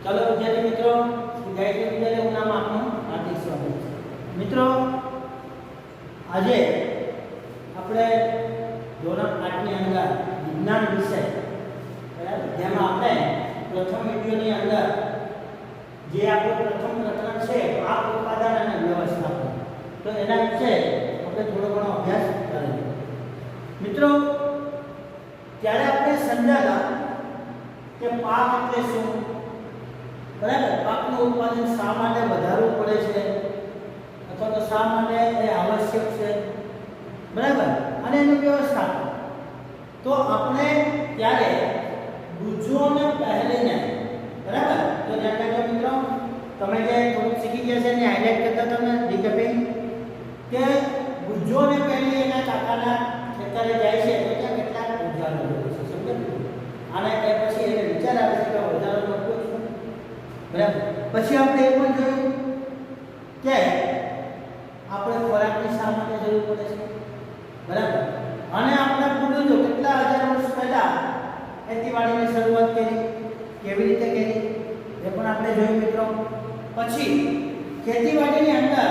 चलो विद्यार्थी मित्रों, गायत्री विद्यालय नाम आपનું હાર્દિક સ્વાગત છે। મિત્રો આજે આપણે ધોરણ 8 ની અંદર વિજ્ઞાન વિષય બરાબર જેમાં આપણે પ્રથમ વિડિયોની અંદર જે આપણો પ્રથમ પ્રકરણ છે પાક ઉત્પાદન અને વ્યવસ્થાપન, તો એના વિશે આપણે થોડો ઘણો અભ્યાસ કરીએ। મિત્રો ત્યારે આપણે સમજાયા કે પાક એટલે શું, બરાબર, પાકનું ઉત્પાદન શા માટે વધારવું પડે છે અથવા તો શા માટે એ આવશ્યક છે, બરાબર, અને એની વ્યવસ્થાપન। તો આપણે ત્યારે ગુજ્જોને પહેલીને, બરાબર, તો ધ્યાન રાખજો મિત્રો, તમે જે થોડુંક શીખી ગયા છે એને હાઇલાઇટ કરતા તમે રિકેપિંગ કે ગુજ્જોને પહેલી એના કાકાના ખેતરે જાય છે તો ત્યાં કેટલાક ઓજારો હોય છે, સમજ્યા? અને એ પછી એને વિચાર આવે છે કે ઓજારોનો ઉપયોગ શું, બરાબર। પછી આપણે એ પણ જોયું કે આપણે ખોરાકની શા માટે જરૂર પડે છે, બરાબર, અને આપણે પૂર્વજો કેટલા હજાર વર્ષ પહેલા ખેતીવાડીની શરૂઆત કરી, કેવી રીતે કરી એ પણ આપણે જોયું મિત્રો। પછી ખેતીવાડીની અંદર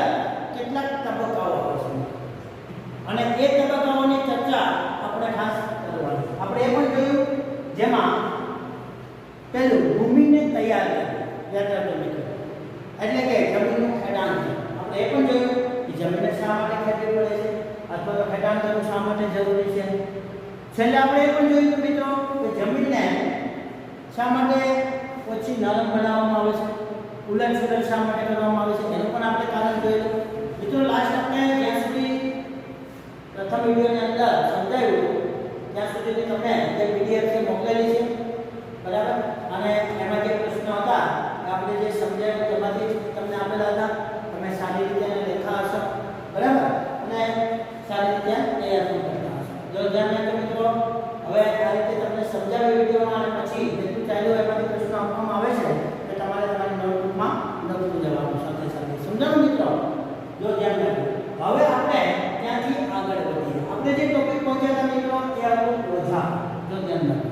કેટલાક તબક્કાઓ હોય છે અને એ તબક્કાઓની ચર્ચા આપણે ખાસ કરવાની। આપણે એ પણ જોયું જેમાં પહેલું ભૂમિને તૈયાર કરવી, યાદ રાખજો મિત્રો, એટલે કે જમીનનું ખેડાણ કરવું। આપણે એ પણ જોયું કે જમીનને શા માટે ખેડવી પડે છે અથવા તો ખેડાણ કરવું શા માટે જરૂરી છે। છેલ્લે આપણે એ પણ જોયું મિત્રો કે જમીનને શા માટે ઓછી નરમ બનાવવામાં આવે છે, ઉલટ સુલટ શા માટે કરવામાં આવે છે એનું પણ આપણે કારણ જોયું। મિત્રો લાસ્ટ આપણે જ્યાં સુધી પ્રથમ વિડિયોની અંદર સમજાવ્યું ત્યાં સુધી તમને જે પીડીએફ છે મોકલેલી છે, બરાબર, અને એમાં જે પ્રશ્નો હતા આપણે જે સમજાવ્યું તેમાંથી તમને આપેલા હતા, તમે સારી રીતે એને લેખા હશો, બરાબર, અને સારી રીતે તૈયાર પણ કરતા હશો। જો ધ્યાન રાખજો મિત્રો, હવે આ રીતે તમને સમજાવ્યું વિડિયોમાં અને પછી જેટલું ચાલ્યું એમાંથી પ્રશ્નો આપવામાં આવે છે કે તમારે તમારી નોટબુકમાં લખતું જવાનું સાથે સાથે, સમજાણું મિત્રો? જો ધ્યાન રાખજો। હવે આપણે ત્યાંથી આગળ વધીએ। આપણે જે ટોપિક પહોંચ્યા હતા મિત્રો એ હતું ઓઝાર। જો ધ્યાન રાખજો,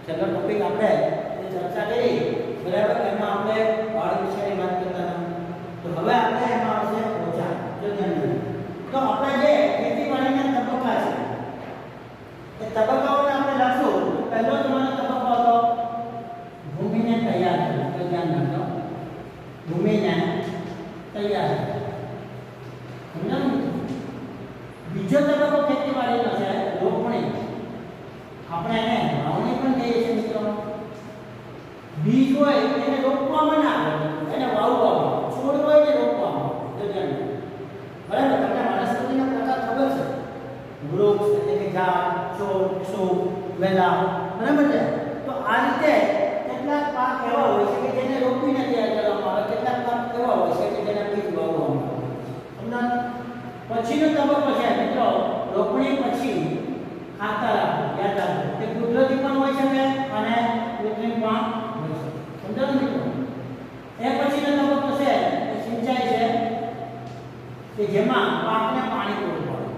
છેલ્લો ટોપિક આપણે જે ચર્ચા કરી, બરાબર, એમાં આપણે વાડ વિશેની વાત કરતા હતા, તો હવે આપણે એમાં આવશે ઓઝાર। જો ધ્યાન રાખજો, તો આપણે જે ખેતીવાડીના તબક્કા છે એ તબક્કાઓને આપણે લખશું। પહેલો તમારો તબક્કો હતો ભૂમિને તૈયાર કરવી, તો ધ્યાન રાખજો, ભૂમિને તૈયાર કરવી, સમજાયું? બીજો તબક્કો ખેતીવાડીનો છે રોપણી, આપણે એને વાવણી પણ કહીએ છીએ મિત્રો। બીજ હોય એને રોપવામાં ના આવે, એને વાવવામાં, છોડ હોય એને રોપવામાં, તો ધ્યાન રાખજો, બરાબર। તમને વનસ્પતિના પ્રકાર ખબર છે, વૃક્ષ એટલે કે ઝાડ, છોડ, છોડ, વેલા, બરાબર છે? તો આ રીતે કેટલાક પાક એવા હોય છે કે જેને રોપીને તૈયાર કરવામાં આવે, કેટલાક પાક એવા હોય છે કે જેને બીજ વાવવામાં આવે, સમજાયું? પછીનો તબક્કો છે મિત્રો રોપણી પછી ખાતર આપવું, યાદ રાખજો, તે કુદરતી પણ હોઈ શકે અને કૃત્રિમ પણ હોઈ શકે, સમજાયું મિત્રો? એ પછીનો તબક્કો છે એ સિંચાઈ છે કે જેમાં પાકને પાણી પૂરું પાડવું,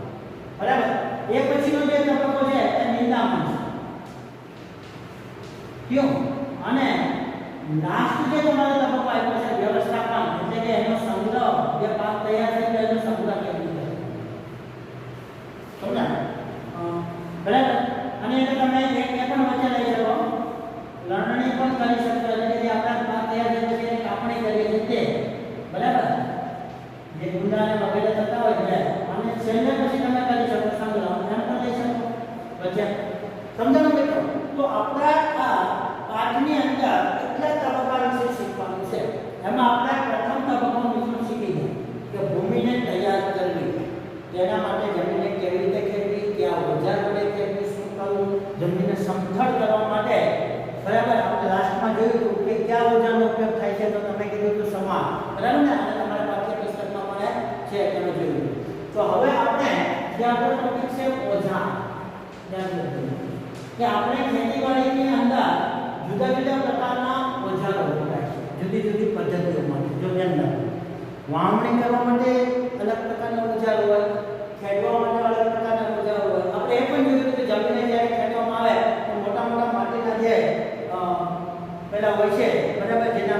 બરાબર। એ પછીનો જે તબક્કો છે એ નિંદામણ છે, ક્યું? અને લાસ્ટ જે તમારો તબક્કો આવ્યો છે વ્યવસ્થાપન, એટલે કે એનો સંગ્રહ, જે પાક તૈયાર થઈ ગયો એનો સંગ્રહ કેવી રીતે, સમજાય? બરાબર। અને એટલે તમે એક એ પણ વચ્ચે લઈ શકો, લણણી પણ કરી શકો, એટલે કે જે આપણા પાક તૈયાર થઈ પછી એની કાપણી કરીએ છીએ તે, બરાબર, જે ગુંડા અને વગેરે થતા હોય છે, અને છેલ્લે પછી તમે કરી શકો સંગ્રહ, એમ પણ લઈ શકો વચ્ચે, સમજાણું મિત્રો? તો આપણા આ પાઠની અંદર કેટલા તબક્કા વિશે શીખવાનું છે। એમાં આપણે પ્રથમ તબક્કો મિત્રો શીખી ગયા કે ભૂમિને તૈયાર કરવી, તેના માટે જમીનને કેવી રીતે ખેડવી, કયા ઓજાર વડે ખેડવી, શું કરવું, જમીનને સમથળ કરવા માટે, બરાબર, આપણે લાસ્ટમાં જોયું હતું કે કયા ઓજારનો ઉપયોગ થાય છે, તો તમે કીધું હતું સમા, બરાબર ને, અને તમારા પાઠ્યપુસ્તકમાં પણ છે તમે જોયું। તો હવે આપણે જે આપણો ટોપિક છે ઓજાર, ધ્યાન રાખજો કે આપણે ખેતીવાડીની અંદર જુદા જુદા પ્રકારના ઓજારો વપરાય છે, જુદી જુદી પદ્ધતિઓમાં। જો ધ્યાન રાખજો, વાવણી કરવા માટે અલગ પ્રકારના ઓજારો હોય, ખેડવા માટે અલગ પ્રકારના ઓજારો હોય। આપણે એ પણ જોયું કે જમીનને જ્યારે ખેડવામાં આવે તો મોટા મોટા માટીના જે પેલા હોય છે, બરાબર, જેને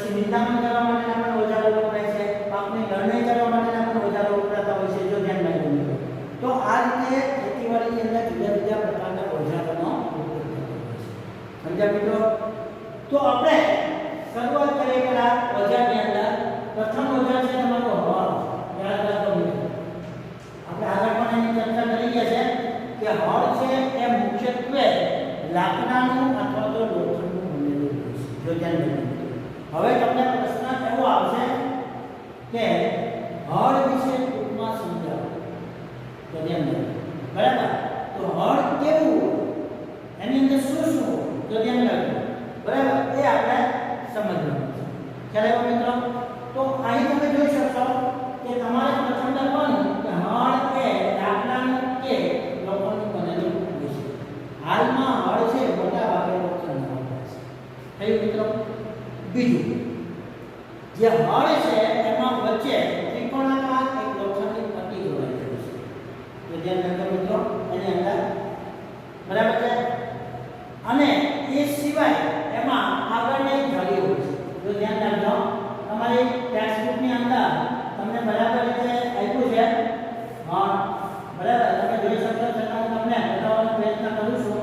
પછી નિંદામણ કરવા માટેના પણ ઓજારો વપરાય છે, પાકની લણણી કરવા માટેના પણ ઓજારો વપરાતા હોય છે, જો ધ્યાન રાખજો. તો આ રીતે ખેતીવાડીની અંદર જુદા જુદા પ્રકારના ઓજારોનો ઉપયોગ થતો હોય છે. સમજ્યા મિત્રો? તો આપણે શરૂઆત કરીએ પેલા ઓજારની અંદર. પ્રથમ ઓજાર છે તમારો હળ. યાદ રાખો મિત્રો, આપણે આગળ પણ એની ચર્ચા કરી ગયા છે કે હળ છે એ મુખ્યત્વે લાકડાનું અથવા તો લોખંડનું બનેલું હોય છે, જો ધ્યાન રાખજો. હવે તમને પ્રશ્ન એવો આવશે કે હળ વિશે ટૂંકમાં સમજાવો, તો ધ્યાન રાખજો. બરાબર? તો હળ કેવું હોય, એની અંદર શું શું હોય, તો ધ્યાન રાખજો. બરાબર? એ આપણે સમજવાનું છે. ખ્યાલ આવ્યો મિત્રો? તો અહીં તમે જોઈ શકશો કે તમારે પ્રથમ લખવાનું કે હળ એ લાકડાનું કે લોખંડનું બનેલું હોય છે. હાલમાં હળ છે મોટા ભાગે લોખંડનું હોય છે. થયું મિત્રો? બીજું, જે હળ છે એમાં વચ્ચે ત્રિકોણાકાર એક લોખંડની પટ્ટી જોડાયેલી છે. તો ધ્યાન રાખજો મિત્રો, એની અંદર. બરાબર છે? અને એ સિવાય એમાં આગળની ધરી હોય છે. તો ધ્યાન રાખજો, તમારી ટેક્સ્ટબુકની અંદર તમને બરાબર રીતે આપ્યું છે. હા, બરાબર, તમે જોઈ શકશો. છતાં હું તમને બતાવવાનો પ્રયત્ન કરું છું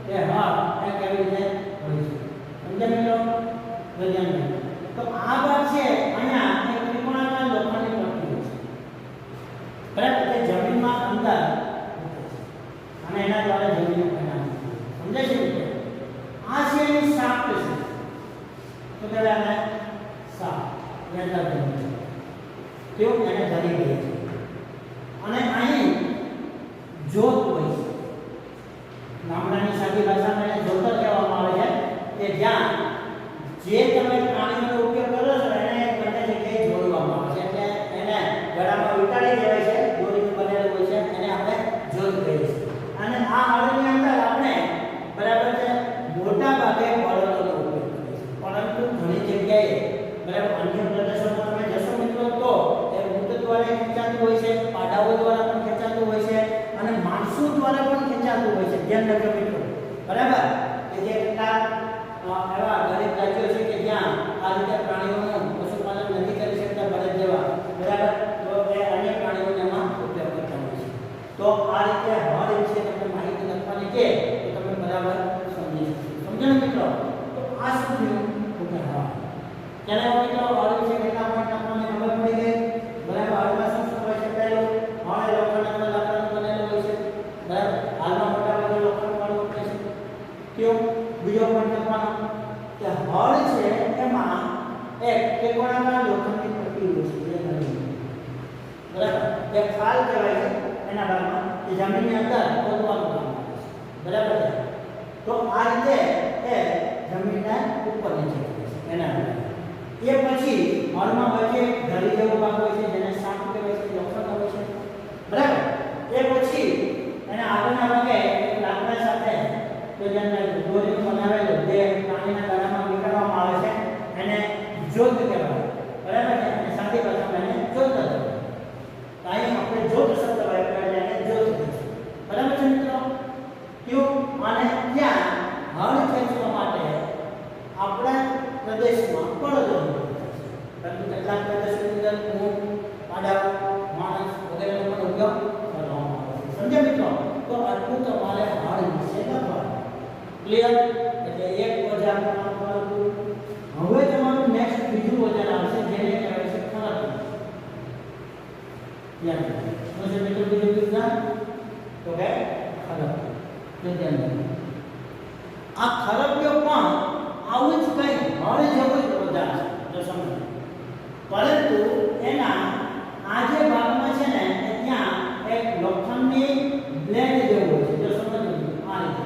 કે હા એ કેવી રીતે હોય છે. સમજ્યા મિત્રો? તો ધ્યાન રાખજો. તો આ ભાગ છે અહીંયા એક ત્રિકોણાકાર લોખંડની પટ્ટી હોય છે. બરાબર? તે જમીનમાં અંદર અને એના દ્વારા જમીન બનાવે. સમજાય છે મિત્રો? આ છે એની શાફ્ટ છે. તો કહેવાય આને શાફ્ટ. યાદ રાખજો. તેઓ એને ધરી ગઈ છે. અને અહીં જોત હોય છે. ગામડાની સાદી ભાષામાં એને જોતર કહેવામાં આવે છે, કે જ્યાં જે તમે પ્રાણીનો ઉપયોગ કરો છો એને બંને જગ્યાએ જોડવામાં આવે છે. એટલે એને ગળામાં વીંટાળી દેવાય છે, દોરીનું બનેલું હોય છે, એને આપણે જોત કહીએ છીએ. અને આ હળની અંદર આપણે બરાબર છે મોટા ભાગે બળદોનો ઉપયોગ કરીએ છીએ. પરંતુ ઘણી જગ્યાએ બરાબર અન્ય પ્રદેશોમાં તમે જશો મિત્રો તો એ ઊંટ દ્વારા ખેંચાતું હોય છે, પાડાઓ દ્વારા પણ ખેંચાતું હોય છે, અને માણસો દ્વારા પણ ખેંચાતું હોય છે. ધ્યાન રાખજો મિત્રો. બરાબર? કે જે કેટલાક એવા ગરીબ રાજ્યો છે કે જ્યાં આ રીતે પ્રાણીઓનું પશુપાલન નથી કરી શકતા બળદ જેવા. બરાબર? તો એ અન્ય પ્રાણીઓને એમાં ઉપયોગ કરતા હોય છે. તો આ રીતે હળ વિશે તમને માહિતી લખવાની કે તો તમે બરાબર સમજી શકશો. સમજો ને મિત્રો? તો આ શું થયું? ઓકે, હા. ત્યારે મિત્રો હળ વિશે કેટલા પોઈન્ટ આપણને ખબર પડી ગઈ. બરાબર? હળમાં શું શું હોય છે? પહેલું, હળ એ લોખંડ અથવા લાકડાનું બનેલું હોય છે. બરાબર? હાલમાં મોટા ભાગે લોખંડ વાળું હોય છે. કયો બીજો પોઈન્ટ લખવાનો કે હળ છે એમાં એક ત્રિકોણાકાર લોખંડની પટ્ટી હોય છે. બરાબર? એક ખાલ કહેવાય છે એના ભાગમાં, એ જમીનની અંદર ખોદવાનું કામ કરે છે. બરાબર છે? તો આ રીતે એ જમીનને ઉપર નીચે કરે છે એના ભાગે. એ પછી હળમાં વચ્ચે ધરી જેવો ભાગ હોય છે જેને શાફ્ટ કહેવાય છે, લોખંડ હોય છે. બરાબર? એ પછી એના આગળના ભાગે લાકડા સાથે તો જેને દોરીનું બનાવેલું જે પાણીના ગળામાં નીકળવામાં આવે છે એને જોત કહેવાય. બરાબર છે? અને સાદી ભાષામાં એને જોત કહેવાય. અહીં આપણે જોત શબ્દ વાપર્યો એટલે એને જોત કહે છે. બરાબર છે મિત્રો? ક્યું? અને ત્યાં હળ ખેંચવા માટે આપણા પ્રદેશમાં બળદોનો ઉપયોગ થાય છે. પરંતુ કેટલાક પ્રદેશોની અંદર ઊંટ, પાડા, માણસ વગેરેનો પણ ઉપયોગ કરવામાં આવે છે. સમજ્યા મિત્રો? તો આટલું તમારે હળ વિશે લખવાનું. ક્લિયર? એટલે એક ઓજાર તમારું. હવે તમારું નેક્સ્ટ બીજું ઓજાર આવશે જેને કહેવાય છે ખરપિયો. ધ્યાન રાખજો. શું છે મિત્રો બીજું વિજ્ઞાન? તો કે ખરપિયો. તો ધ્યાન રાખજો. આ ખરપિયો પણ આવું જ કંઈ હળ જેવું જ ઓજાર છે, જો સમજો. પરંતુ એના આ જે ભાગમાં છે ને ત્યાં એક લોખંડની બ્લેડ જેવું હોય છે, જો સમજો. આ રીતે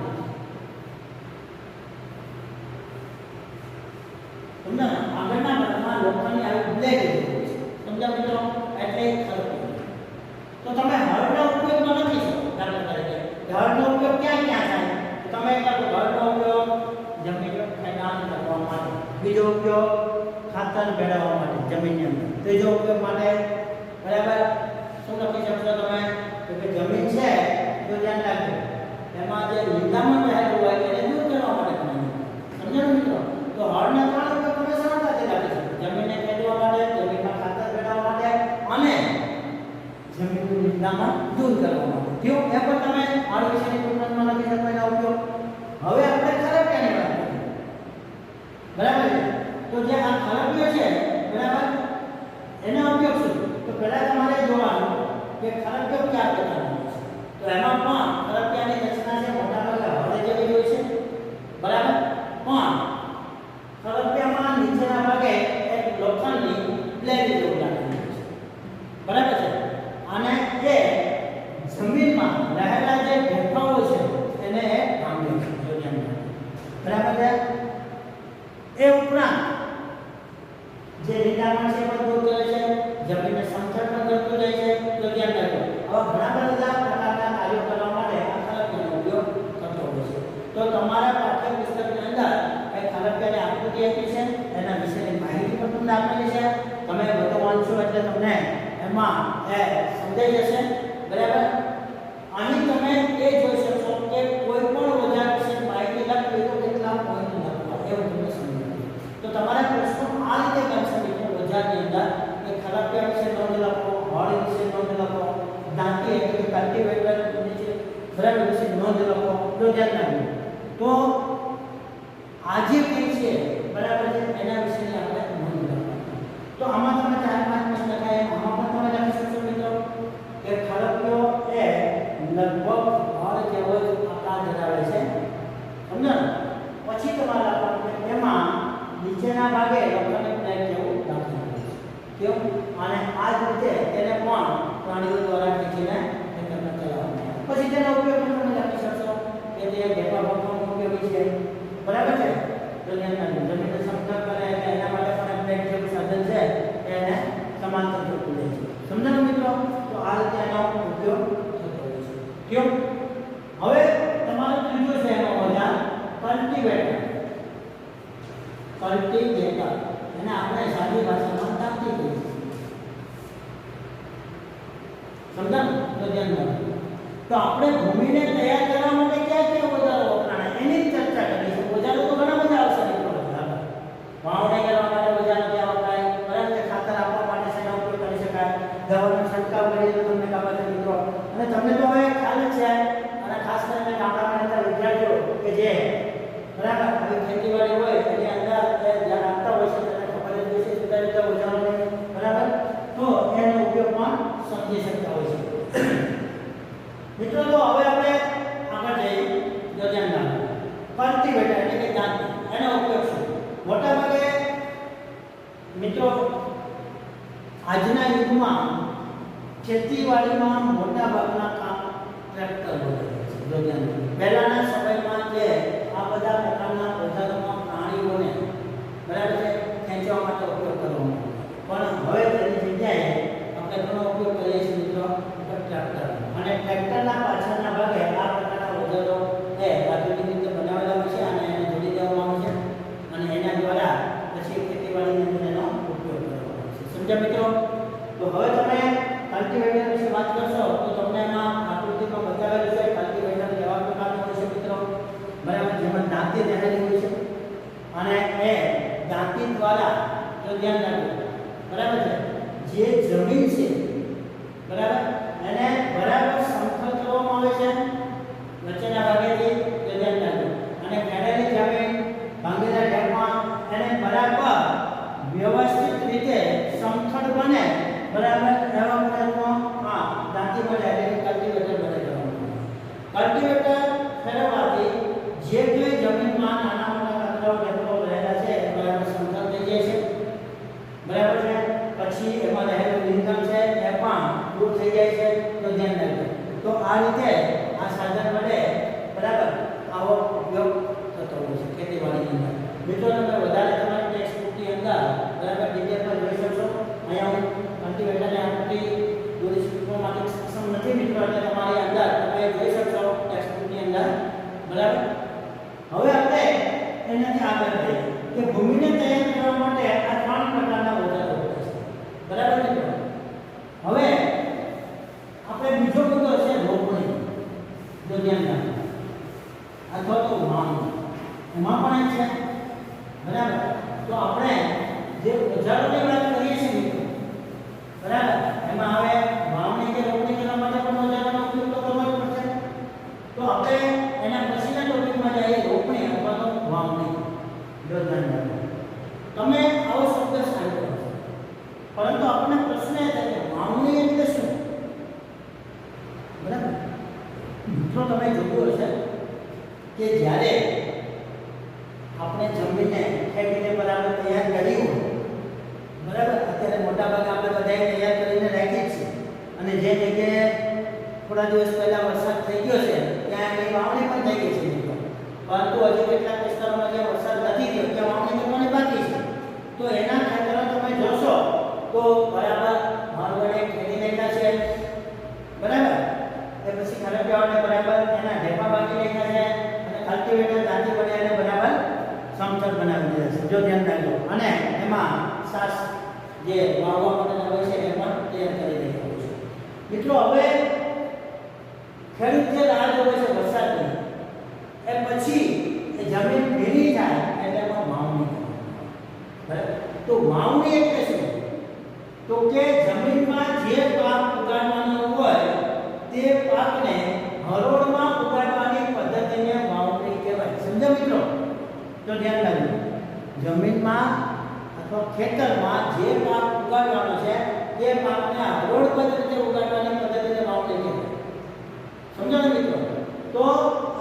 સમજાય? આગળના ભાગમાં લોખંડની આવી બ્લેડ જેવું હોય છે. સમજાય મિત્રો? એટલે ખરપિયો. તો તમે હળનો ઉપયોગમાં નથી શકો. દાખલા તરીકે હળનો ઉપયોગ ક્યાં ક્યાં થાય? તો તમે હળનો ઉપયોગ જમીન ખેડાણ કરવા માટે, બીજો ઉપયોગ ખાતર ભેળવવા માટે જમીનની અંદર, ત્રીજો ઉપયોગ માટે બરાબર શું લખી શકશો તમે? તો કે જમીન છે તો ધ્યાન રાખજો એમાં જે નિંદામણ રહેલું હોય એને દૂર કરવા માટે તમે. સમજો મિત્રો? તો હળના ત્રણ ઉપયોગ તમે સરળતાથી રાખી શકો. નિંદામણ દૂર કરવામાં આવે. થયું? એ પણ તમે આ વિષયની ટૂંકમાં લખી શકો એનો ઉપયોગ. હવે આપણે ખરપિયાની વાત કરીએ. બરાબર છે? તો જે આ ખરપિયો છે, બરાબર, એનો ઉપયોગ શું? તો પહેલા તમારે જોવાનું કે ખરપિયો કયા પ્રકારનો છે. તો એમાં પણ ખરપિયાની રચના છે મોટા ભાગે હળદ જેવી હોય છે. બરાબર? પણ ખરપિયામાં નીચેના ભાગે એક લોખંડની પ્લેટ જેવું લાગેલું છે. બરાબર છે? અને એ જમીનમાં રહેલા જે ભેફાઓ છે એને ભાંગે છે. બરાબર છે? એ ઉપરાંત જે નિંદામણ છે પણ દૂર કરે છે, જમીનને સમતળ પણ કરતું જાય છે. તો ધ્યાન રાખો. આવા ઘણા બધા પ્રકારના કાર્યો કરવા માટે આ ખરપિયાનો ઉપયોગ થતો હોય છે. તો તમારા પાઠ્યપુસ્તકની અંદર એ ખરપિયાની આકૃતિ આપી છે, એના વિશેની માહિતી પણ તમને આપેલી છે. તમે બધો વાંચો એટલે તમને એમાં એ સમજાઈ જશે. બરાબર? અહીં તમે એ જોઈ શકશો કે કોઈ પણ ઓજાર વિશે માહિતી લખવી તો કેટલા પોઈન્ટ લખવા એવું તમને સમજાય. તો તમારા પ્રશ્નો આ રીતે કરશે મિત્રો ઓજારની અંદર કે ખરપિયા વિશે નોંધ લખો, હળ વિશે નોંધ લખો, દાંતી એટલે કે કલ્ટીવેટર નીચે બરાબર વિશે નોંધ લખો. તો ધ્યાન રાખજો. તો આજે કઈ છે, બરાબર છે, એના વિશેની આપણે નોંધ લખવાની. તો આમાં તમે 4-5 મિનિટ લખાય. આમાં પણ તમે લખી શકશો મિત્રો કે ખરપિયો એ લગભગ હળ જેવો જ આકાર ધરાવે છે. સમજાયું? પછી તમારે લખવાનું એમાં નીચેના ભાગે લોખંડની પ્લેટ જેવું રાખવાનું છે. કેવું? અને આ જ રીતે તેને પણ પ્રાણીઓ દ્વારા ખેંચીને ખેતરમાં ચલાવવામાં આવે. પછી તેનો ઉપયોગ પણ તમે લખી શકશો કે તે ઢેફા ભાગમાં ઉપયોગી છે. બરાબર છે? તો જમીનને સમતળ કરે એટલે એના માટે પણ પ્લેટ જેવું સાધન છે એને સમાંતર કરતું જાય છે. સમજાયું મિત્રો? તો આ રીતે એનો ઉપયોગ થતો હોય છે. કેવું? હવે તમારો ત્રીજો છે એનો ઓજાર કલ્ટીવેટર. કલ્ટીવેટર એને આપણે સાદી ભાષામાં દાંતી કહીએ છીએ. સમજાયું? તો ધ્યાન રાખો. તો આપણે ભૂમિને તૈયાર કરવા માટે કયા કયા ઓજારો વપરાય એની જ ચર્ચા કરીશું. ઓજારો તો ઘણા બધા આવશે મિત્રો. વાવણી કરવા માટે ઓજારો ક્યાં વપરાય? બરાબર છે? ખાતર આપવા માટે શેનો ઉપયોગ કરી શકાય? દવાનો છંટકાવ કરીએ તો તમને ખબર છે મિત્રો. અને તમને તો હવે ખ્યાલ જ છે. અને ખાસ કરીને ગામડામાં રહેતા વિદ્યાર્થીઓ કે જે બરાબર આવી ખેતીવાડી હોય એની અંદર ધ્યાન આપતા હોય છે, તેને ખબર જ હોય છે જુદા જુદા ઓજારોની. બરાબર? તો એનો ઉપયોગ પણ સમજી શકતા હોય છે. મિત્રો તો હવે આપણે આગળ જઈએ. તો ધ્યાન રાખો. કલ્ટીવેટર એટલે કે દાંતી, એનો ઉપયોગ શું? મોટા ભાગે મિત્રો આજના યુગમાં ખેતીવાડીમાં મોટા ભાગના કામ ટ્રેક્ટર વડે છે. પહેલાના સમયમાં જે આ બધા પ્રકારના ઓજારોમાં પ્રાણીઓને બરાબર છે ખેંચવા માટે ઉપયોગ કરવામાં પણ હવે તેની જગ્યાએ આપણે ઘણો ઉપયોગ કરીએ છીએ મિત્રો ટ્રેક્ટર. અને ટ્રેક્ટરના પાછળના ભાગે આ પ્રકારના ઓજારો એ આધુનિક રીતે બનાવેલા હોય છે અને એને જોડી દેવામાં આવે છે અને એના દ્વારા પછી ખેતીવાડીની અંદર એનો ઉપયોગ કરવામાં આવે છે. સમજ્યા મિત્રો? તો હવે તમે કલ્ટીવેટર વિશે વાત કરશો તો તમને એમાં આકૃતિમાં બતાવેલું છે કલ્ટીવેટર કેવા પ્રકારનું હોય છે મિત્રો. બરાબર? જેમાં દાંતી રહેલી હોય છે અને એ દાંતી દ્વારા તો ધ્યાન રાખજો. બરાબર છે? જે જમીન છે બરાબર એને બરાબર સમતળ કરવામાં આવે છે વચ્ચેના ભાગેથી. તો ધ્યાન રાખજો. અને ખેડેલી જમીન ભાંગેલા ઢેફા એને બરાબર વ્યવસ્થિત રીતે સમતળ બને બરાબર એવા પ્રયત્નો દાંતી વડે એટલે કલ્ટીવેટર વડે કરવામાં આવે. કલ્ટીવેટર ફેરવવાથી જે કોઈ જમીનમાં નાના મોટા કચરાઓ રહેલા છે બરાબર સમતળ થઈ જાય છે. બરાબર છે? પછી એમાં રહેલું નિંદણ છે એ પણ દૂર થઈ જાય છે. તો ધ્યાન રાખજો. તો આ રીતે આ સાધન વડે બરાબર આવો ઉપયોગ થતો હોય છે ખેતીવાડીની અંદર. મિત્રો તમે વધારે તમારી ટેક્સ્ટબુકની અંદર બરાબર ડિટેલમાં જોઈ શકશો. અહીંયા હું કલ્ટીવેટરની આકૃતિ દોરી શકવા માટે સક્ષમ નથી મિત્રો, એટલે તમારી અંદર તમે જોઈ શકશો ટેક્સ્ટબુકની અંદર. બરાબર? હવે આપણે એનાથી આગળ જઈએ કે ભૂમિને તૈયાર કરવા માટે આ 3 પ્રકારના ઓજારો હોય છે. બરાબર મિત્રો? હવે આપણે બીજો મુદ્દો છે રોપણી. જો ધ્યાન રાખો. અથવા તો વાવણી. એમાં પણ એક છે. બરાબર? તો આપણે જે ઓજારોની વાત કરીએ છીએ મિત્રો બરાબર એમાં હવે વાવણી કે રોપણી કરવા માટે મિત્રો તમે જોયું હશે કે જ્યારે આપણે જમીનને ખેતીને બરાબર તૈયાર કરી હોય, બરાબર, અત્યારે મોટાભાગે આપણે બધાએ તૈયાર કરીને રાખી જ છે, અને જે જગ્યાએ થોડા દિવસ પહેલા વરસાદ થઈ ગયો છે ત્યાં એની વાવણી પણ થઈ ગઈ છે મિત્રો, પરંતુ હજી કેટલાક વિસ્તારોમાં જે વરસાદ નથી થયો ત્યાં વાવણી કરવાની બાકી છે. તો એના ખેતરો તમે જોશો તો બરાબર હળવળે ખેડી નાખ્યા છે, બરાબર, એ પછી ખરપિયાઓને બરાબર એના ઢેપા બાકી નાખ્યા છે, અને કલ્ટિવેટર દાંતી વડે એને બરાબર સમતલ બનાવી દીધા છે. જો ધ્યાન રાખજો, અને એમાં સાસ જે વાવવા માટેના હોય છે એ પણ તૈયાર કરી દેખાય છે. મિત્રો હવે ખેડૂત જે રાહ જોવે છે વરસાદની, એ પછી એ જમીન ભીની થાય એટલે એમાં વાવણી કરવાની. તો વાવણી એટલે શું? તો કે જમીનમાં જે પાક ઉગાડવાનો હોય તે પાકને હરોળમાં ઉગાડવાની પદ્ધતિને વાવણી કહેવાય. સમજો મિત્રો? તો ધ્યાન રાખજો, જમીનમાં અથવા ખેતરમાં જે પાક ઉગાડવાનો છે તે પાકને હરોળ પદ્ધતિને ઉગાડવાની પદ્ધતિને વાવણી કહેવાય. સમજો ને મિત્રો? તો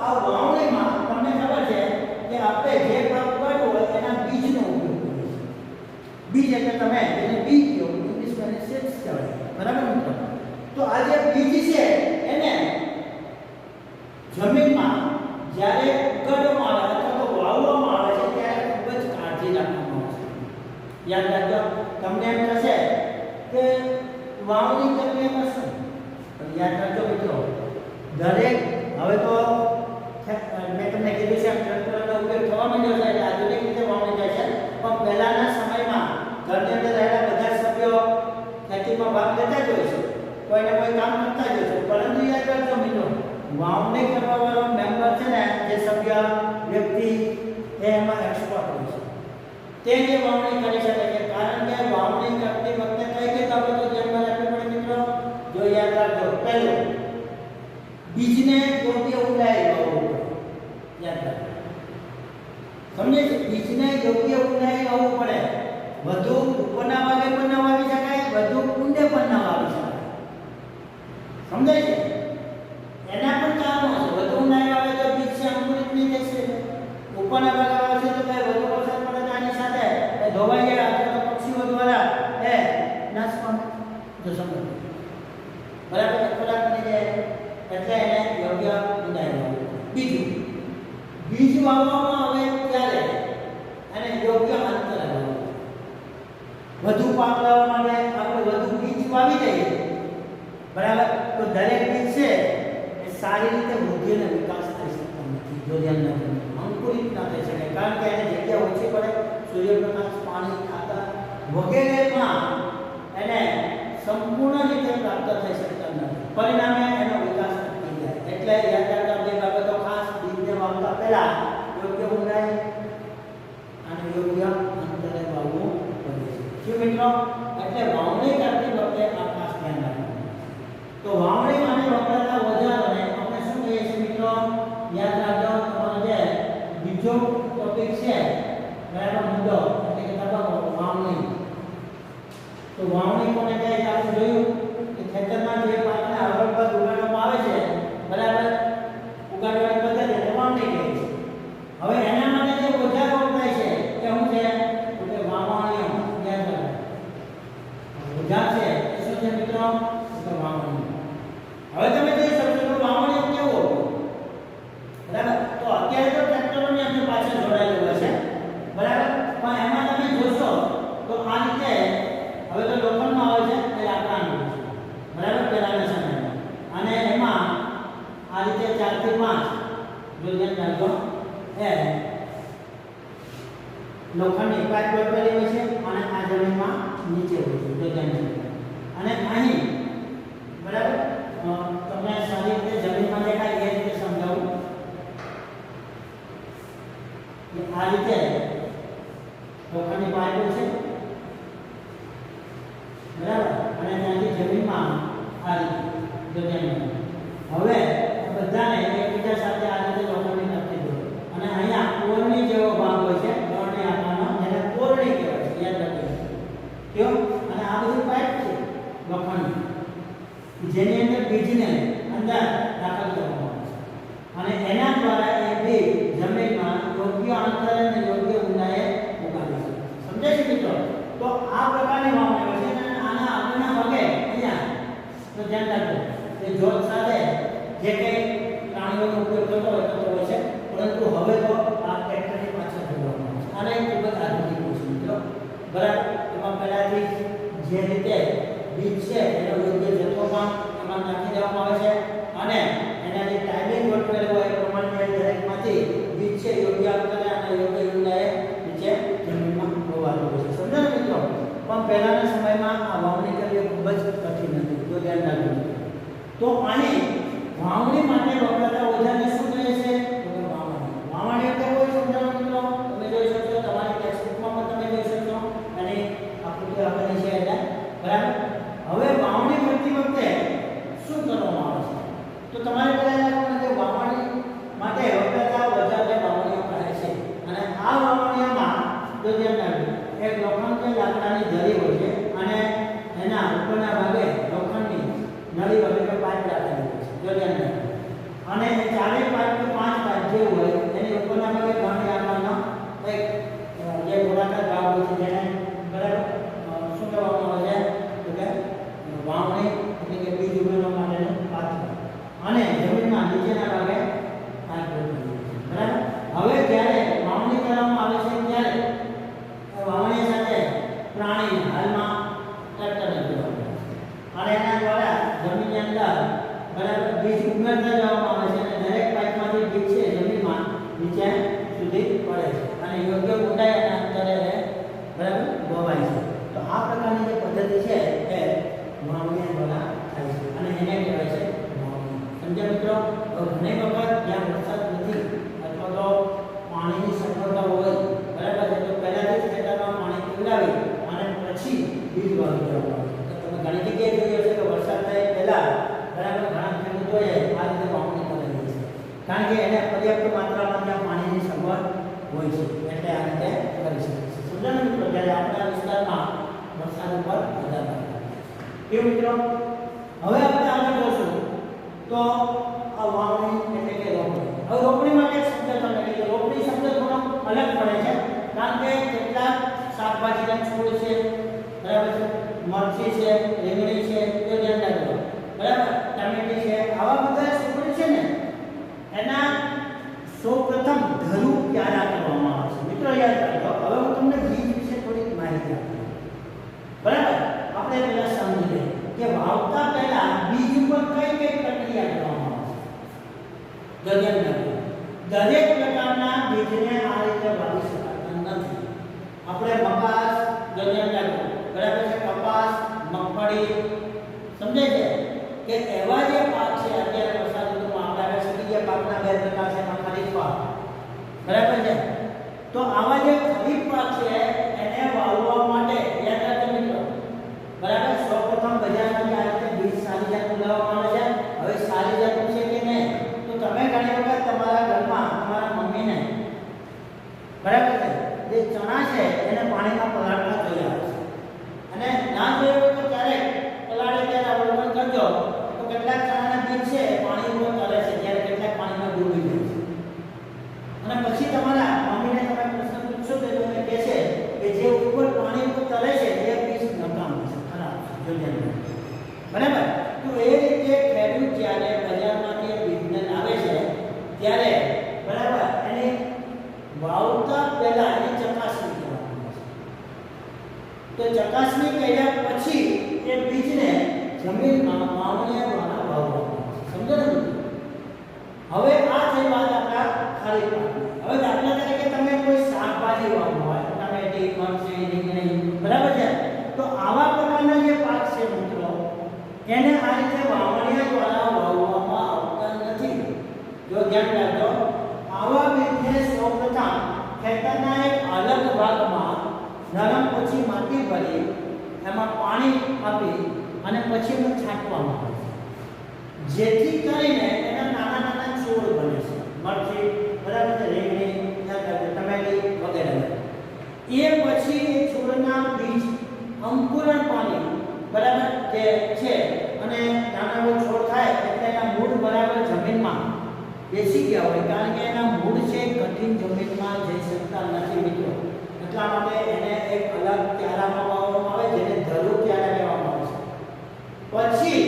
આ વાવણીમાં તમને ખબર છે કે આપણે જે પાક ઉગાડવો હોય એના બીજનો ઉપયોગ કરીએ છીએ. બીજ એટલે તમે એને બીજ કહો, ઇંગ્લિશમાં એને સીડ્સ કહેવાય, બરાબર મિત્રો? તો આ જે બીજ છે એને જમીનમાં જ્યારે ઉગાડવામાં આવે અથવા તો વાવવામાં આવે છે ત્યારે ખૂબ જ કાળજી રાખવામાં આવે છે. યાદ રાખજો, તમને એમ થશે કે વાવણી કરવી એમાં શું, પણ યાદ રાખજો મિત્રો, દરેક હવે તો મેં તમને કીધું છે ટ્રેક્ટરનો ઉપયોગ થવા માંડ્યો છે એટલે આધુનિક રીતે વાવણી થાય છે, પણ પહેલાના સમયમાં ઘરની અંદર રહેલા બધા સભ્યો ખેતીમાં ભાગ લેતા જ હોય છે, કોઈને કોઈ કામ કરતા જ હોય છે, પરંતુ યાદ રાખજો મિત્રો, વાવણી કરવા વાળો મેમ્બર છે ને, જે સભ્ય વ્યક્તિ એ એમાં એક્સપર્ટ હોય છે, તે જે વાવણી કરી શકે છે. કારણ કે વાવણી કરતી વખતે કઈ કઈ બાબતો ધ્યાનમાં રાખવી પડે મિત્રો? જો યાદ રાખજો, પહેલું, બીજને યોગ્ય ઊંડાઈ વાવવું પડે. યાદ રાખજો, સમજે છે? બીજને યોગ્ય ઊંડાઈ વાવવું પડે. વધુ ઉપરના ભાગે પણ ના વાવી શકાય, વધુ ઊંડે પણ ના વાવી શકાય. સમજાય છે? એના પણ કારણો છે. વધુ ઊંડાઈ વાવે તો બીજ છે અંકુરિત નહીં થઈ શકે. ઉપરના ભાગે વાવશે તો કઈ વધુ વરસાદ પડે તો આની સાથે એ ધોવાઈ જાય અથવા તો પક્ષીઓ દ્વારા એ નાશ પામે. જો સમજો, બરાબર? ખોરાક બની જાય એટલે એને યોગ્ય ઊંડાઈ વાવવું. બીજું, બીજ વાવવામાં આવે ત્યારે એને યોગ્ય અંતરે વાવવું. વધુ પાક લેવા માટે આપણે વધુ બીજ વાવી દઈએ, બરાબર, તો દરેક બીજ છે એ સારી રીતે વૃદ્ધિ અને વિકાસ થઈ શકતો નથી. જો ધ્યાન રાખજો, અંકુરિત ના થઈ શકે, કારણ કે એને જગ્યા ઓછી પડે, સૂર્યપ્રકાશ, પાણી, ખાતર વગેરેમાં એને સંપૂર્ણ રીતે પ્રાપ્ત થઈ શકતા નથી. પરિણામે એનો વિકાસ અટકી જાય. એટલે યાદ રાખતા બે બાબતો ખાસ: બીજને વાવતા પહેલા યોગ્ય ઊંડાઈ અને યોગ્ય અંતરે વાવવું પડે છે. શું મિત્રો? એટલે વાવણી કરતી વખતે આ ખાસ ધ્યાન રાખવું. તો વાવણી માટે વપરાતા ઓજારોને આપણે શું કહીએ છીએ મિત્રો? યાદ રાખજો, તમારો જે બીજો ટોપિક છે, બરાબર, મુદ્દો એટલે કે તબક્કો વાવણી. તો વાવણી કોને કહે છે? આપણે જોયું કે ખેતરમાં જે પાકને હરોળ પર ઉગાડવામાં આવે છે, બરાબર, ઉગાડવાની પદ્ધતિને વાવણી કહે છે. હવે એના માટે જે ઓજારો વપરાય છે એ શું છે? તો કે વાવણીઓ. યાદ રાખો, ઓજાર છે એ શું છે મિત્રો? તો વાવણી. હવે તમે જોઈ શકો છો વાવણીઓ કેવો, બરાબર? તો અત્યારે તો ટ્રેક્ટરોની અંદર પાછળ જોડાયેલું હોય છે, બરાબર, પણ એમાં તમે જોશો તો આ રીતે હવે તો લોખંડમાં આવે છે, એ લાકડાનું છે, બરાબર, પહેલાના સમયમાં. અને એમાં આ રીતે 4 થી 5 જો ધ્યાન રાખજો, એ લોખંડની પાઇપ ગોઠવેલી હોય છે અને આ જમીનમાં નીચે હોય છે. જો ધ્યાન રાખજો, અને અહીં, બરાબર, તમને સારી રીતે જમીનમાં દેખાય એ રીતે સમજાવું કે આ રીતે લોખંડની પાઇપ છે, બરાબર, અને ત્યાંથી જમીનમાં આ રીતે. જો ધ્યાન રાખજો, હવે બધાને એકબીજા સાથે આ રીતે લોખંડની નક્કી દો, અને અહીંયા કોરણી જેવો ભાગ હોય છે, કોરણી આકારનો, જેને કોરણી કહેવાય છે. યાદ રાખજો, કયો? અને આ બધી પાઇપ છે લોખંડની, જેની અંદર બીજને અંદર દાખલ કરવામાં આવે છે. અને એના દ્વારા એ બીજ જમીનમાં યોગ્ય અંતરે અને યોગ્ય ઊંડાઈએ ઉગાડી શકે. સમજાય છે મિત્રો? તો આ પ્રકારની વાવણીઓ છે અને આના આગળના ભાગે અહીંયા તો ધ્યાન રાખજો કે જોત સાથે જે કંઈ પ્રાણીઓનો ઉપયોગ થતો હોય છે, પરંતુ હવે તો આ ટ્રેક્ટરની પાછળ જોવામાં આવે છે. આને ખૂબ જ આધુનિક છે મિત્રો, બરાબર. એમાં પહેલાથી જે રીતે બીજ છે એનો યોગ્ય જથ્થો પણ એમાં નાખી દેવામાં આવે છે અને એના જે ટાઈમિંગ ગોઠવેલો હોય એ પ્રમાણે દરેકમાંથી બીજ છે યોગ્ય અંતરે અને યોગ્ય ઊંડાઈએ નીચે જમીનમાં રોવાતું હોય છે. સમજો ને મિત્રો? પણ પહેલાના સમયમાં આ વાવણી કરવી ખૂબ જ કઠિન હતી. જો ધ્યાન રાખજો. તો આની વાવણી માટે વપરાતા ઓજારને શું કહે છે? તો કે વાવણી. વાવણી એટલે કોઈ સમજાવો મિત્રો? તમે જોઈ શકો છો, તમારી ટેક્સ્ટબુકમાં પણ તમે જોઈ શકો છો અને આકૃતિ આપેલી છે એટલે બરાબર. હવે વાવણી કરતી વખતે શું કરવામાં આવે છે? તો તમારે પહેલા જે વાવણી માટે વપરાતા ઓજારને વાવણીઓ કહે છે અને આ વાવણીઓમાં જો ધ્યાન રાખજો, એક લોખંડની લાકડાની ધરી હોય છે અને એના ઉપરના ભાગે લોખંડની નળી વગેરે પાઇપ રાખેલી હોય છે. જો ધ્યાન રાખજો. અને ચારે પાઇપ કે 5 પાઇપ જે હોય એની ઉપરના ભાગે ઘણી આકારનો એક જે ગોળાકાર ભાગ હોય છે જેને બરાબર શું કહેવામાં આવે છે? તો કે વાવણી એટલે કે બીજ ઉગાડવા માટેનું પાત્ર અને જમીનમાં નીચેના ભાગે પાઇપ ગોઠવેલી હોય છે. બરાબર. હવે જ્યારે વાવણી કરવામાં આવે છે ત્યારે વાવણી સાથે પ્રાણી હાલમાં ટ્રેક્ટરને જોડવામાં આવે છે અને એના દ્વારા જમીનની અંદર બરાબર બીજ ઉગાડતા જવામાં આવે છે અને દરેક પાઇપમાંથી બીજ છે જમીનમાં નીચે સુધી પડે છે અને યોગ્ય ઊંડાઈ અને અંતરે બરાબર વવાય છે. તો આ પ્રકારની જે પદ્ધતિ છે એ વાવણી દ્વારા થાય છે અને એને કહેવાય છે વાવણી. સમજ્યા મિત્રો? ઘણી વખત જ્યાં વરસાદ નથી અથવા તો પાણીની સગવડતા હોય બરાબર છે તો પહેલાથી જ ખેતરમાં પાણી પીવડાવી અને પછી બીજ વાવી દેવામાં આવે છે. તો તમે ઘણી જગ્યાએ જોયું હશે કે વરસાદ થાય પહેલા બરાબર ઘણા ખેડૂતોએ આ રીતે વાવણી કરેલી છે કારણ કે એને પર્યાપ્ત માત્રામાં ત્યાં પાણીની સગવડ હોય છે એટલે આ રીતે કરી શકે છે. સમજાયું મિત્રો? જ્યારે આપણા વિસ્તારમાં વરસાદ ઉપર આધાર રાખે કેવું મિત્રો? હવે આપણે આગળ જોશું તો આ વાવણી એટલે કે રોપણી. હવે રોપણી માટે એક શબ્દ તમને કહીએ. રોપણી શબ્દ થોડો અલગ પડે છે કારણ કે કેટલાક શાકભાજીના છોડ છે બરાબર છે, મરચી છે, રીંગણી છે, તે ધ્યાન રાખજો બરાબર, ટામેટી છે, આવા બધા છોડ છે ને એના સૌપ્રથમ ધરું ક્યારે કરવામાં આવે છે મિત્રો યાદ રાખજો. હવે હું તમને બીજ વિશે થોડીક માહિતી આપું બરાબર. આપણે પહેલા સમજી લઈએ કે વાવતા પહેલા બીજ ઉપર કઈ કઈ પ્રક્રિયા કરવામાં આવે છે. ધ્યાન રાખજો. દરેક પ્રકારના બીજને આ રીતે વાવી શકાતા નથી. આપણે કપાસ ધ્યાન રાખજો બરાબર છે, કપાસ, મગફળી સમજાય છે કે એવા જે પાક છે અત્યારે વરસાદ ઋતુમાં આપણે આગળ શીખી ગયા પાકના બે પ્રકાર છે, એમાં ખરીફ પાક બરાબર છે. તો આવા જે ખરીફ પાક છે એને વાવવા માટે યાદ રાખજો મિત્રો બરાબર સૌપ્રથમ બજારમાંથી આ રીતે બીજ સારી જાતનું લાવવામાં આવે છે. હવે સારી જાતનું છે કે નહીં તો તમે ઘણી વખત તમારા ઘરમાં તમારા મમ્મીને બરાબર છે જે ચણા છે એને પાણીમાં પલાળતા જોયા હશે અને ના જોયું હોય તો ક્યારેક પલાળે ત્યારે અવલોકન કરજો તો કેટલાક ચણાના બીજ છે પાણી ઉપર તરે છે જ્યારે કેટલાક પાણીમાં ડૂબી જાય છે અને પછી તમારા મમ્મીને તમે પ્રશ્ન પૂછશો તો તમને કહેશે કે જે ઉપર પાણી ઉપર તરે છે એ બીજ નકામું છે, ખરાબ છે, જોઈએ બરાબર. તો એ રીતે ખેડૂત જ્યારે બજારમાંથી બીજને લાવે છે ત્યારે બરાબર એની વાવતા પહેલા એની ચકાસણી કરવામાં આવે છે. તો ચકાસણી કર્યા પછી એ બીજને જમીનમાં વાવણીયા દ્વારા વાવવામાં આવે છે. સમજો ને? હવે આ થઈ વાત આપણા ખરીફ પાકની. હવે દાખલા તરીકે તમે કોઈ શાકભાજી વાવવું હોય ટામેટી, મરચી, રીંગણી બરાબર છે તો આવા પ્રકારના જે પાક છે મિત્રો એને આ રીતે વાવણીયા દ્વારા વાવવામાં આવતા નથી. જો ધ્યાન રાખજો આવા બીજને સૌપ્રથમ ખેતરના એક અલગ ભાગમાં નરમ પછી માટી ભરી એમાં પાણી આપી અને પછી એને છાંટવામાં આવે છે જેથી કરીને એના નાના નાના છોડ બને છે. મરચી બરાબર છે, રીંગણી, ટમેટી વગેરે. એ પછી એ છોડના બીજ અંકુરણ પામી બરાબર જે છે અને નાનો એવો છોડ થાય એટલે એના મૂળ બરાબર જમીનમાં બેસી ગયા હોય, કારણ કે એના મૂળ છે કઠિન જમીનમાં જઈ શકતા નથી મિત્રો, એટલા માટે એને એક અલગ ક્યારામાં વાવવામાં આવે જેને ધરુ ક્યારા કહેવામાં આવે છે. પછી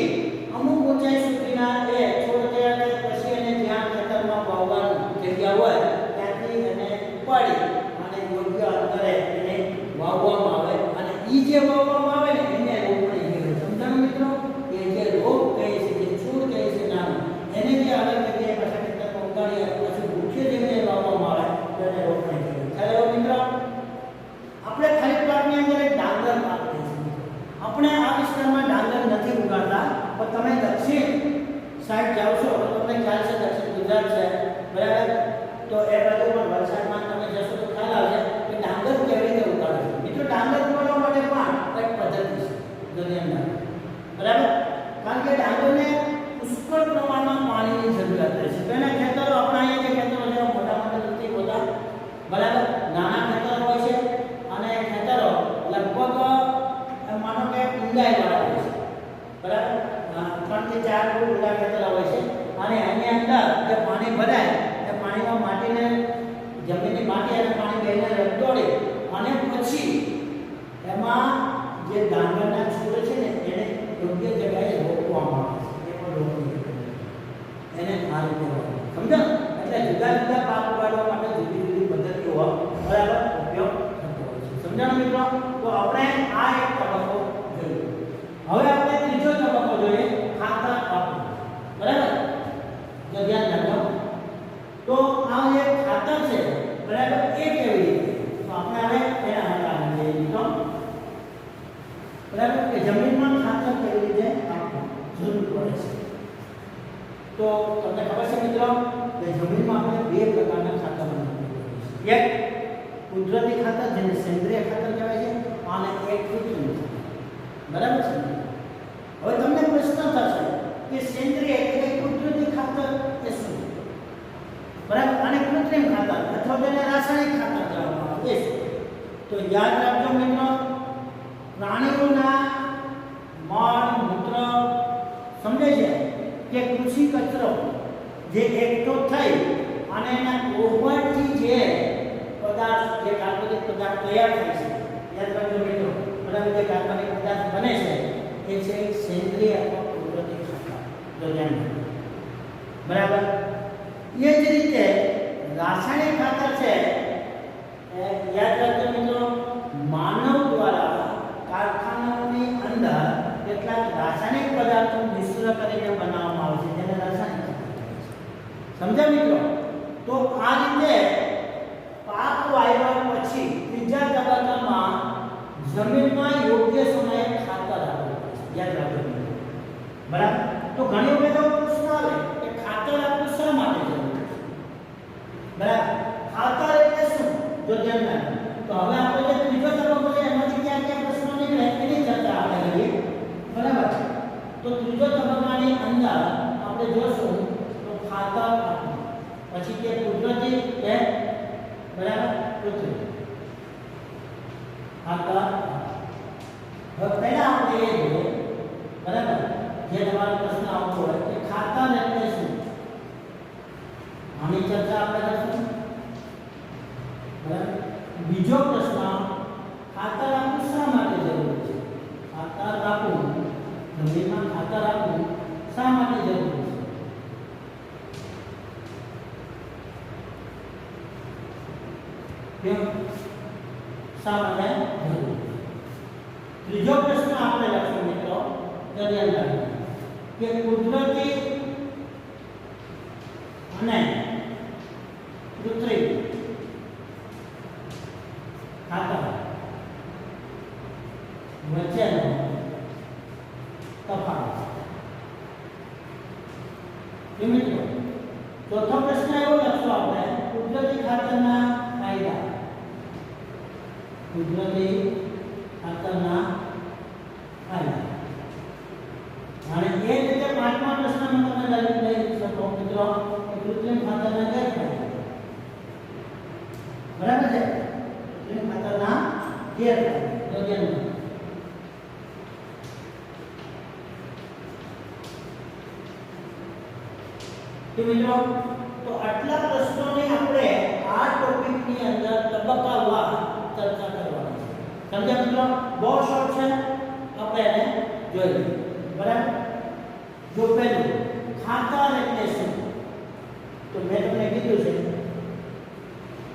અમુક ઊંચાઈ સુધીના એ છોડ તૈયાર થાય પછી એને જ્યાં ખેતરમાં વાવવાની જગ્યા હોય ત્યાંથી એને ઉપાડી અને યોગ્ય અંતરે એને વાવવામાં આવે, અને ઈ જે વાવવામાં આવે ને એને રોપણી કહેવાય. સમજાણું મિત્રો? કે જે રોપ કહે છે, જે છોડ કહે છે નાનું, એને જે અલગ જગ્યાએ પાછા ખેતરમાં ઉગાડી પછી મુખ્ય જગ્યાએ વાવવામાં આવે તો એને રોપણી કહેવાય. ખ્યાલ આવ્યો મિત્રો? આપણે ખરીફ પાકની અંદર એક ડાંગર પાક છે. આપણે આ વિસ્તારમાં ડાંગર નથી ઉગાડતા, પણ તમે દક્ષિણ સાઈડ જાવ છો તો તમને ખ્યાલ છે, દક્ષિણ ગુજરાત છે બરાબર, તો એ બાજુ પણ વલસાડમાં તમે જશો તો ખ્યાલ આવશે કે ડાંગર કેવી રીતે ઉગાડે છે. મિત્રો ડાંગર ઉગાડવા માટે પણ એક પદ્ધતિ છે દુનિયામાં બરાબર, કારણ કે ડાંગરને પુષ્કળ પ્રમાણમાં પાણીની જરૂરિયાત રહે છે. તો એના ખેતરો આપણા અહીંયા જે ખેતરો છે મોટા મોટા નથી હોતા બરાબર, નાના ખેતરો હોય છે અને ખેતરો લગભગ માનો કે ઊંડાઈ વાળા હોય છે બરાબર, 3 થી 4 ફૂટ ઊંડા ખેતરો હોય છે, અને એની અંદર જે પાણી ભરાય એ પાણીમાં માટીને જમીનની માટી અને પાણી બેને રગદોડી અને પછી એમાં જે ડાંગરના છોડ છે ને એને યોગ્ય જગ્યાએ રોપવામાં આવે છે. એ પણ રોપણી એને આ રીતે સમજો. એટલે જુદા જુદા પાક ઉગાડવા માટે જુદી જુદી પદ્ધતિઓ બરાબર ઉપયોગ થતો હોય છે. સમજાણું મિત્રો? તો આપણે આ એક તબક્કો જોયો. હવે આપણે ત્રીજો તબક્કો જોઈએ, ખાતર આપવું બરાબર. જો ધ્યાન રાખજો, તો આ જે ખાતર છે બરાબર એ કેવી રીતે, તો આપણે હવે એના હટાવી દઈએ મિત્રો બરાબર, કે જમીનમાં ખાતર કેવી રીતે આપવું જરૂર પડે છે. તો તમને ખબર છે મિત્રો કે જમીનમાં આપણે બે પ્રકારના ખાતરનો ઉપયોગ કરીએ છીએ. એક કુદરતી ખાતર જેને સેન્દ્રિય ખાતર કહેવાય છે, અને એક કૃત્રિમ ખાતર બરાબર છે. હવે તમને પ્રશ્ન થશે કે સેન્દ્રિય એટલે કુદરતી ખાતર એ શું બરાબર, અને કૃત્રિમ ખાતર અથવા તેને રાસાયણિક ખાતર કહેવામાં આવે છે. તો યાદ રાખજો મિત્રો, પ્રાણીઓના મળ મૂત્ર સમજે છે કે કૃષિ કચરો જે એકઠો થઈ અને એના કોહવટથી જે પદાર્થ, જે કાર્બનિક પદાર્થ તૈયાર થાય છે, યાદ રાખજો મિત્રો બરાબર, જે કાર્બનિક પદાર્થ બને છે એ છે સેન્દ્રિય અથવા કુદરતી ખાતર. જો ધ્યાન રાખજો બરાબર. એ જ રીતે રાસાયણિક ખાતર છે, યાદ રાખજો મિત્રો, માનવ દ્વારા કારખાનાઓની અંદર કેટલાક રાસાયણિક પદાર્થો મિશ્ર કરીને બનાવવામાં આવે છે, જેને રાસાયણિક ખાતર કહેવાય છે. સમજ્યા મિત્રો? તો આ રીતે પાક વાવ્યા પછી ત્રીજા તબક્કામાં જમીનમાં યોગ્ય સમયે ખાતર આપવું પડે છે. યાદ રાખજો મિત્રો બરાબર. તો ઘણી વખત એવો પ્રશ્ન આવે કે ખાતર આપવું શા માટે જરૂરી છે બરાબર, ખાતર એટલે શું? જો ધ્યાન રાખજો. તો હવે આપણે જે ત્રીજો તબક્કો છે એમાંથી ક્યાં ક્યાં પ્રશ્નો નીકળે એની ચર્ચા આપણે કરીએ બરાબર. તો ત્રીજો તબક્કાની અંદર આપણે જોશું તો ખાતર આપવું, પછી કે કુદરતી કે બરાબર કૃત્રિમ ખાતર. હવે પહેલા આપણે એ જોઈએ બરાબર, જે તમારો પ્રશ્ન આવતો હોય કે ખાતર એટલે શું, આની ચર્ચા આપણે કરીશું બરાબર. બીજો પ્રશ્ન, ખાતર આપવું શા માટે જરૂરી છે? ખાતર આપવું, જમીનમાં ખાતર આપવું શા માટે જરૂરી છે? કેમ શા માટે જરૂરી છે? ત્રીજો પ્રશ્ન આપણે લખશું મિત્રો, ધ્યાન રાખજો કે કુદરતી અને કૃત્રિમ ખાતર વચ્ચેનો તફાવત. મિત્રો ચોથો પ્રશ્ન એવો લખશું આપણે, કુદરતી ખાતરના ફાયદા, કુદરતી ખાતરના ફાયદા. અને એ જ રીતે પાંચમા પ્રશ્નમાં તમે લઈ શકો મિત્રો કૃત્રિમ ખાતરના ગેરફાયદા બરાબર છે. કૃત્રિમ ખાતરના ગેરફાયદા તો મિત્રો તો આટલા પ્રશ્નોને આપણે આ ટોપિકની અંદર તબક્કાવાર ચર્ચા કરવાની છે. સમજ્યા મિત્રો? બહુ શોર્ટ છે, આપણે એને જોઈએ. બરાબર? જો પહેલું ખાતર એટલે શું? તો મેં તમને કીધું છે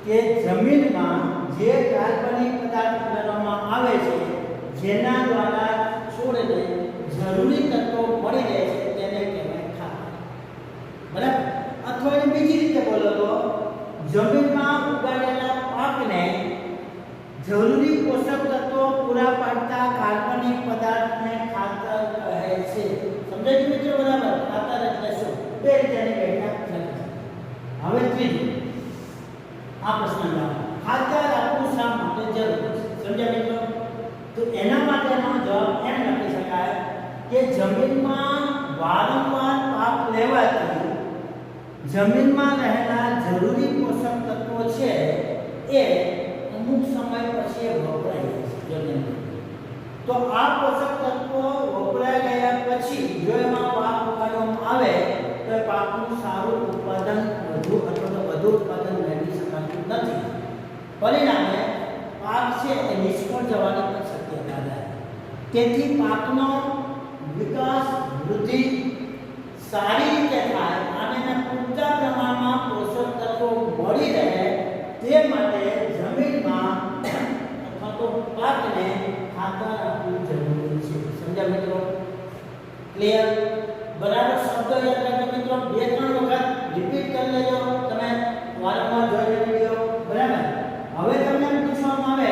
કે જમીનમાં જે કાર્બનિક પદાર્થ ઉમેરવામાં આવે છે જેના દ્વારા છોડને જરૂરી તત્વો મળી રહે છે તેને કહેવાય ખાતર. બરાબર? અથવા એને બીજી રીતે બોલો તો જમીનમાં ઉગાડેલા પાકને જરૂરી પોષક તત્વો પૂરા પાડતા કાર્બનિક પદાર્થને ખાતર કહે છે. સમજાયું મિત્રો? બરાબર? ખાતર એટલે શું? બે રીતેની વ્યાખ્યા લખી છે. હવે ત્રીજું આ પ્રશ્ન જવાબ, ખાતર આપવું શા માટે જરૂરી છે? સમજ્યા મિત્રો? તો એના માટેનો જવાબ એમ લખી શકાય કે જમીનમાં વારંવાર પાક લેવાથી જમીનમાં રહેલા જરૂરી પોષક તત્વો છે એ અમુક સમય પછી વપરાય છે. તો આ પોષક તત્વો વપરાઈ ગયા પછી જો એમાં પાક ઉગાડવામાં આવે તો પાકનું સારું ઉત્પાદન વધુ ઉત્પાદન મેળવી શકાતું નથી. પરિણામે પાક છે એ નિષ્ફળ જવાની પણ શક્યતા રહે. તેથી પાકનો વિકાસ વૃદ્ધિ સારી રીતે થાય અને પૂરતા પ્રમાણમાં પોષક તત્વો મળી રહે તે માટે જમીનમાં અથવા તો પાકને ખાતર આપવું જરૂરી છે. સમજ્યા મિત્રો? ક્લિયર? બરાબર? શબ્દ યાદ રાખજો મિત્રો. બે ત્રણ વખત રિપીટ કરી લેજો. તમે વારંવાર જોઈ લેજો. બરાબર? હવે તમને પૂછવામાં આવે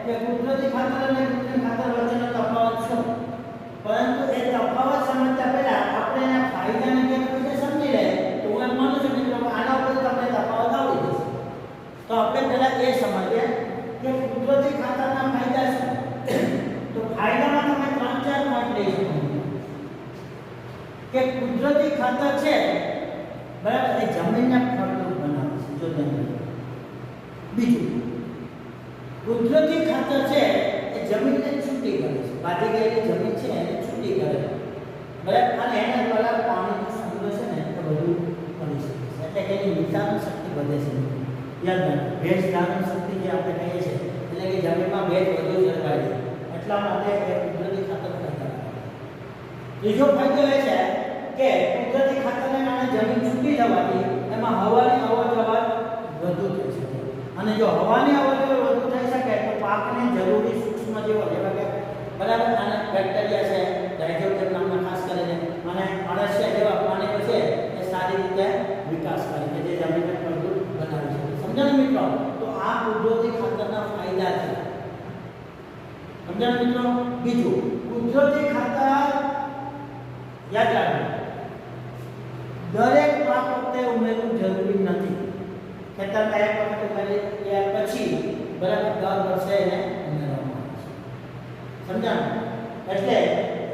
કે કુદરતી ખાતર અને કૃત્રિમ ખાતર વચ્ચેનો તફાવત શું? પરંતુ એ તફાવત સમજતા પહેલા આપણે એના ફાયદા અને ગેરફાયદા સમજી લે તો હું એમ માનું છું મિત્રો આના ઉપર તમને તફાવત આવડી જશે. તો આપણે પહેલા એ સમજીએ કે કુદરતી ખાતરના ફાયદા શું? તો ફાયદામાં તમે 3-4 પોઈન્ટ લઈ શકો કે કુદરતી ખાતર છે બરાબર એ જમીનને ફળદ્રુપ બનાવે છે. જો તમે બીજું કુદરતી ખાતર છે એ જમીનને છૂટી કરે છે. બાકી ગયેલી જમીન છે એને છૂટી કરે બરાબર અને એના દ્વારા પાણીનો સંગ્રહ છે ને એ બધું કરી શકે છે. એટલે કે એની નિતારણ શક્તિ વધે છે. યાદ રાખો ભેજ ધારણ શક્તિ જે આપણે કહીએ છીએ એટલે કે જમીનમાં ભેજ વધુ જળવાય છે. એટલા માટે એ કુદરતી ખાતર ફાયદા. ત્રીજો ફાયદો એ છે કે કુદરતી ખાતરને કારણે જમીન છૂટી જવાથી એમાં હવાની અવરજવર વધુ થઈ શકે અને જો હવાની અવરજવર વધુ થઈ શકે તો પાકને જરૂરી સૂક્ષ્મજીવો જેવા કે બરાબર અને બેક્ટેરિયા છે રાઇઝોબિયમ નામના ખાસ કરીને અને અળસિયા જેવા પ્રાણીઓ છે એ સારી રીતે વિકાસ કરે કે જે જમીનને ફળદ્રુપ બનાવી શકે. સમજાયું મિત્રો? તો આ કુદરતી ખાતરના ફાયદા છે. સમજાયું મિત્રો? બીજું કુદરતી ખાતર યાદ રાખો દરેક પાક વખતે ઉમેરવું જરૂરી નથી. ખેતરમાં એક વખત ઉમેરી ત્યાર પછી બરાબર દર વર્ષે એને ઉમેરવામાં આવે છે. સમજાયું? એટલે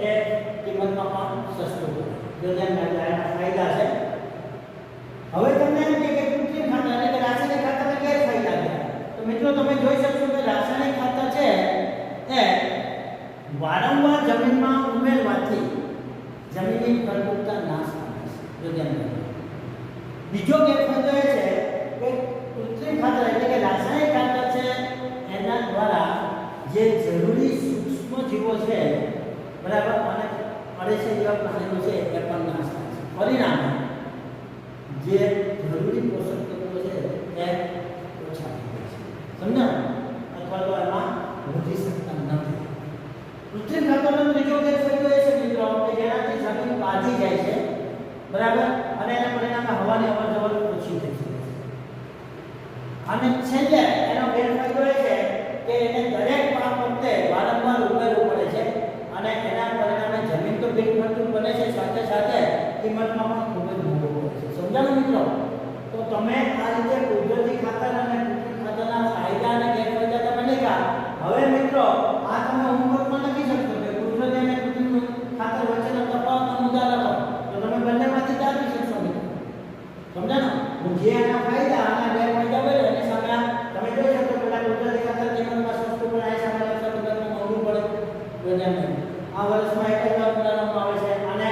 એ કિંમતમાં પણ સસ્તું પડે. જો એના ફાયદા છે. હવે તમને એમ કે કૃત્રિમ ખાતર એટલે કે રાસાયણિક ખાતરના ગેરફાયદા છે. તો મિત્રો તમે જોઈ શકશો કે રાસાયણિક ખાતર છે એ વારંવાર જમીનમાં ઉમેરવાથી જમીનની ફળદ્રુપતા નાશ પામે છે. જો ધ્યાન બીજો ગેરફાયદો એ છે કે કૃત્રિમ ખાતર એટલે કે રાસાયણિક ખાતર છે એના દ્વારા જે જરૂરી સૂક્ષ્મ જીવો છે બરાબર અને અળસિયા જેવા પ્રાણીઓ છે એ પણ નાશ થાય છે. પરિણામે જે જરૂરી પોષક તત્વો છે એ ઓછા થઈ જાય છે. સમજાયું? અથવા તો એમાં વધી શકતા નથી. કૃત્રિમ ખાતરનો ત્રીજો ગેરફાયદો એ છે મિત્રો કે જેનાથી જમીન બાજી જાય છે બરાબર અને એના પરિણામે હવાની અવરજવર ઓછી થઈ શકે છે. અને છેલ્લે એનો ગેરફાયદો એ છે કે એને દરેક પાક વખતે વારંવાર ઉમેરવું પડે છે અને એના પરિણામે જમીન તો બિનફળદ્રુપ બને છે સાથે સાથે કિંમતમાં પણ ખૂબ જ મોંઘું પડે છે. સમજાયું મિત્રો? તો તમે આ રીતે કુદરતી ખાતર અને કૃત્રિમ ખાતરના ફાયદા અને ગેરફાયદા તમે લખ્યા. હવે મિત્રો આ તમે હોમવર્કમાં લખી શકશો કે કુદરતી અને કૃત્રિમ ખાતર વચ્ચેનો તફાવતનો મુદ્દા લખો તો તમે બંનેમાંથી તારવી શકશો મિત્રો. સમજાયું? હું જે આના ફાયદા અને ગેરફાયદા બોલ્યો એની સામે તમે જોઈ શકો પેલા કુદરતી ખાતર કિંમતમાં સસ્તું પણ આવે છે અને કિંમતમાં મોંઘું પડે. તો આ વર્ષમાં એક જ વાર ઉમેરવામાં આવે છે અને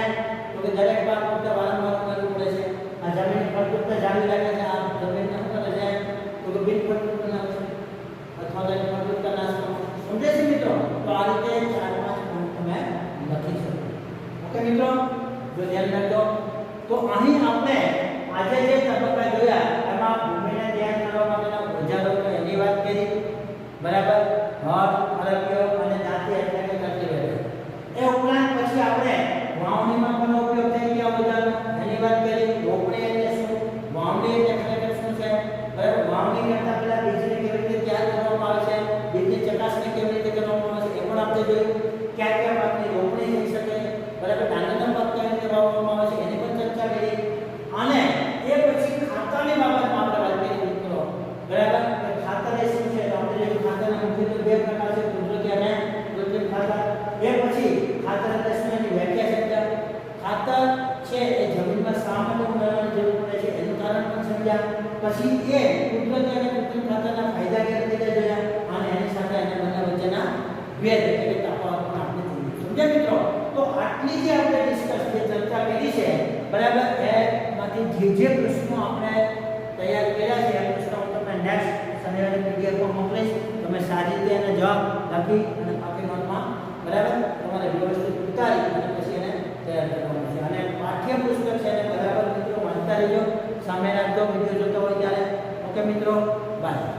તો કે દરેક પાક વખતે વારંવાર ઉમેરવું પડે છે. આ જમીનની ફળદ્રુપતા જાળવી રાખે છે, આ જમીનને શું કરે છે તો કે બિન ફળદ્રુપ બનાવે છે અથવા તો એની ફળદ્રુપતા નાશ કરે છે. સમજે છે મિત્રો? તો આ રીતે 4-5 પોઈન્ટ તમે લખી શકો. ઓકે મિત્રો, જો ધ્યાન રાખજો. તો અહીં આપણે આજે જે તબક્કા જોયા એમાં ભૂમિને ધ્યાન કરવા માટેના ઓજારો તો એની વાત કરી, બરાબર, હળ, હળકીઓ અને દાંતી એટલે કે કલ્ટીવેટર. એ ઉપરાંત પછી આપણે વાવણીમાં પણ ઉપયોગ થઈ ગયા ઓજારો એની વાત કરી. રોપણી એટલે શું, વાવણી એટલે ખરેખર શું છે, બરાબર. વાવણી કરતા પહેલા બીજને કેવી રીતે તૈયાર કરવામાં આવે છે, બીજની ચકાસણી કેવી રીતે કરવામાં આવે છે એ પણ આપણે જોયું. ક્યાં ક્યાં પાકની રોપણી થઈ શકે, બરાબર, ડાંગરના પાક કેવી રીતે વાવવામાં આવે છે એની પણ ચર્ચા કરી. અને એ પછી ખાતરની બાબતમાં આપણે વાત કરી મિત્રો, બરાબર. કે ખાતર એ શું છે, તો આપણે જે ખાતરના મુખ્યત્વે બે પ્રકાર છે, કુદરતી અને કૃત્રિમ ખાતર. એ પછી ખાતર એટલે શું, એની વ્યાખ્યા સમજ્યા. ખાતર છે એ જમીનમાં શા માટે ઉમેરવાની જરૂર પડે છે એનું કારણ પણ સમજ્યા. પછી એ કુદરતી અને કૃત્રિમ ખાતરના ફાયદા કેવી રીતે જોયા અને એની સાથે એને બંને વચ્ચેના ભેદ એટલે કે તફાવત પણ આપણે જોયું. સમજ્યા મિત્રો? તો આટલી જે આપણે ડિસ્કસ જે ચર્ચા કરી છે, બરાબર, એમાંથી જે પ્રશ્નો આપણે તૈયાર કર્યા છે એ પ્રશ્નો હું તમને નેક્સ્ટ શનિવારે પીડીએફમાં મોકલીશ. તમે સારી રીતે એના જવાબ લખી અને પાકી નોટમાં, બરાબર, તમારે વ્યવસ્થિત ઉતારી અને પછી એને તૈયાર કરવાનું છે. અને પાઠ્યપુસ્તક છે એને બરાબર મિત્રો વાંચતા રહેજો, સામે રાખજો વિડીયો જોતો હોય ત્યારે. ઓકે મિત્રો, બાય.